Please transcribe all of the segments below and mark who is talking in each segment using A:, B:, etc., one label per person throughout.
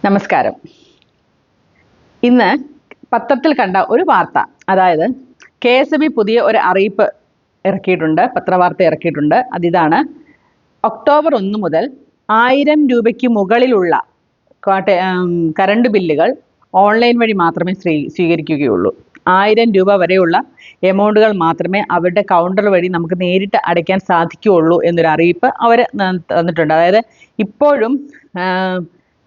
A: നമസ്കാരം. ഇന്ന് പത്രത്തിൽ കണ്ട ഒരു വാർത്ത, അതായത് KSEB പുതിയ ഒരു അറിയിപ്പ് ഇറക്കിയിട്ടുണ്ട്, പത്രവാർത്ത ഇറക്കിയിട്ടുണ്ട്. അതിതാണ്: ഒക്ടോബർ 1 മുതൽ 1000 രൂപയ്ക്ക് മുകളിലുള്ള കറണ്ട് ബില്ലുകൾ ഓൺലൈൻ വഴി മാത്രമേ സ്വീകരിക്കുകയുള്ളൂ. 1000 രൂപ വരെയുള്ള എമൗണ്ടുകൾ മാത്രമേ അവരുടെ കൗണ്ടർ വഴി നമുക്ക് നേരിട്ട് അടയ്ക്കാൻ സാധിക്കുകയുള്ളൂ എന്നൊരു അറിയിപ്പ് അവർ തന്നിട്ടുണ്ട്. അതായത് ഇപ്പോഴും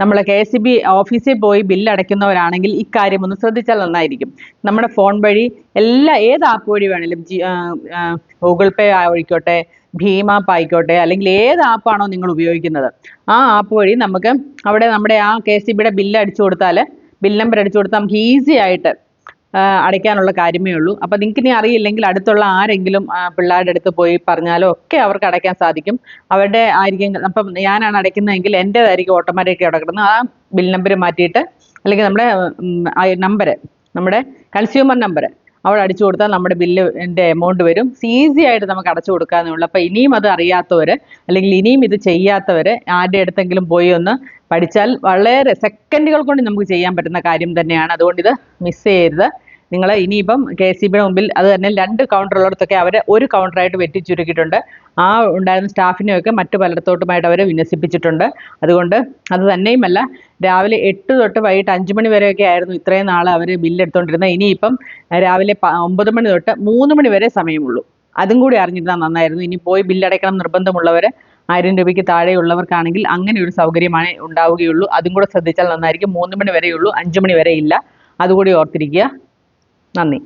A: നമ്മൾ KSEB ഓഫീസിൽ പോയി ബില്ല് അടയ്ക്കുന്നവരാണെങ്കിൽ ഇക്കാര്യം ഒന്ന് ശ്രദ്ധിച്ചാൽ നന്നായിരിക്കും. നമ്മുടെ ഫോൺ വഴി ഏത് ആപ്പ് വഴി വേണമെങ്കിലും, ഗൂഗിൾ പേ ആയിക്കോട്ടെ, ഭീം ആപ്പ് ആയിക്കോട്ടെ, അല്ലെങ്കിൽ ഏത് ആപ്പാണോ നിങ്ങൾ ഉപയോഗിക്കുന്നത് ആ ആപ്പ് വഴി നമുക്ക് അവിടെ നമ്മുടെ ആ KSEBയുടെ ബില്ല് അടിച്ചു കൊടുത്താൽ, ബിൽ നമ്പർ അടിച്ചു കൊടുത്താൽ നമുക്ക് ഈസി ആയിട്ട് അടയ്ക്കാനുള്ള കാര്യമേ ഉള്ളൂ. അപ്പോൾ നിങ്ങൾക്ക് ഇനി അറിയില്ലെങ്കിൽ അടുത്തുള്ള ആരെങ്കിലും പിള്ളേരുടെ അടുത്ത് പോയി പറഞ്ഞാലോ ഒക്കെ അവർക്ക് അടയ്ക്കാൻ സാധിക്കും. അവരുടെ ആയിരിക്കും, അപ്പം ഞാനാണ് അടയ്ക്കുന്നതെങ്കിൽ എൻ്റേതായിരിക്കും ഓട്ടോമാറ്റിക്കായി അടയ്ക്കുന്നത്. ആ ബിൽ നമ്പർ മാറ്റിയിട്ട്, അല്ലെങ്കിൽ നമ്മുടെ കൺസ്യൂമർ നമ്പർ അവിടെ അടിച്ചു കൊടുത്താൽ നമ്മുടെ ബില്ലിൻ്റെ എമൗണ്ട് വരും. ഈസി ആയിട്ട് നമുക്ക് അടച്ചു കൊടുക്കാമെന്നേ ഉള്ളൂ. അപ്പോൾ ഇനിയും അത് അറിയാത്തവർ, അല്ലെങ്കിൽ ഇനിയും ഇത് ചെയ്യാത്തവർ ആരുടെ അടുത്തെങ്കിലും പോയി ഒന്ന് പഠിച്ചാൽ വളരെ സെക്കൻഡുകൾ കൊണ്ട് നമുക്ക് ചെയ്യാൻ പറ്റുന്ന കാര്യം തന്നെയാണ്. അതുകൊണ്ട് ഇത് മിസ് ചെയ്യരുത്. നിങ്ങൾ ഇനിയിപ്പം KSEBയുടെ മുമ്പിൽ അത് തന്നെ 2 കൗണ്ടറുള്ളിടത്തൊക്കെ അവർ ഒരു കൗണ്ടറായിട്ട് വെട്ടിച്ചുരുക്കിയിട്ടുണ്ട്. ആ ഉണ്ടായിരുന്ന സ്റ്റാഫിനെയൊക്കെ മറ്റു പലയിടത്തോട്ടുമായിട്ട് അവർ വിന്യസിപ്പിച്ചിട്ടുണ്ട്. അതുകൊണ്ട് അത് തന്നെയുമല്ല, രാവിലെ 8 തൊട്ട് വൈകിട്ട് 5 മണി വരെയൊക്കെ ആയിരുന്നു ഇത്രയും നാൾ അവർ ബില്ലെടുത്തുകൊണ്ടിരുന്നത്. ഇനിയിപ്പം രാവിലെ 9 മണി തൊട്ട് 3 മണി വരെ സമയമുള്ളൂ. അതും കൂടി അറിഞ്ഞിരുന്നാൽ നന്നായിരുന്നു. ഇനി പോയി ബില്ലടയ്ക്കണം നിർബന്ധമുള്ളവർ, 1000 രൂപയ്ക്ക് താഴെയുള്ളവർക്കാണെങ്കിൽ അങ്ങനെ ഒരു സൗകര്യമാണ് ഉണ്ടാവുകയുള്ളൂ. അതും കൂടെ ശ്രദ്ധിച്ചാൽ നന്നായിരിക്കും. 3 മണി വരെയുള്ളൂ, 5 മണി വരെ ഇല്ല. അതുകൂടി ഓർത്തിരിക്കുക. നന്ദി.